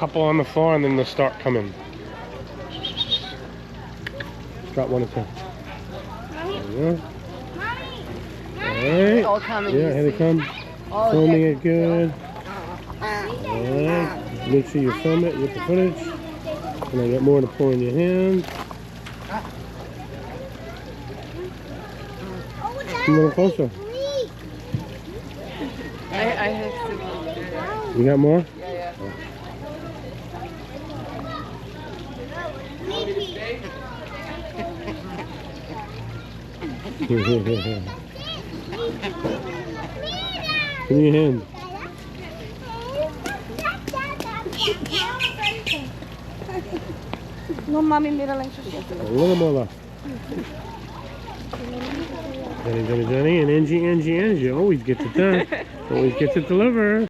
couple on the floor and then they'll start coming. Drop one at a time. There you go. Alright. All coming. Yeah, here they come. Filming it good. Alright. Make sure you film it with the footage. And I got more to pour in your hand. Come a little closer. I have to. You got more? Yeah. Give me your hand. No, mami, mira la ensuciaste. A little more left. Jenny, and Angie always gets it done. Always gets it delivered.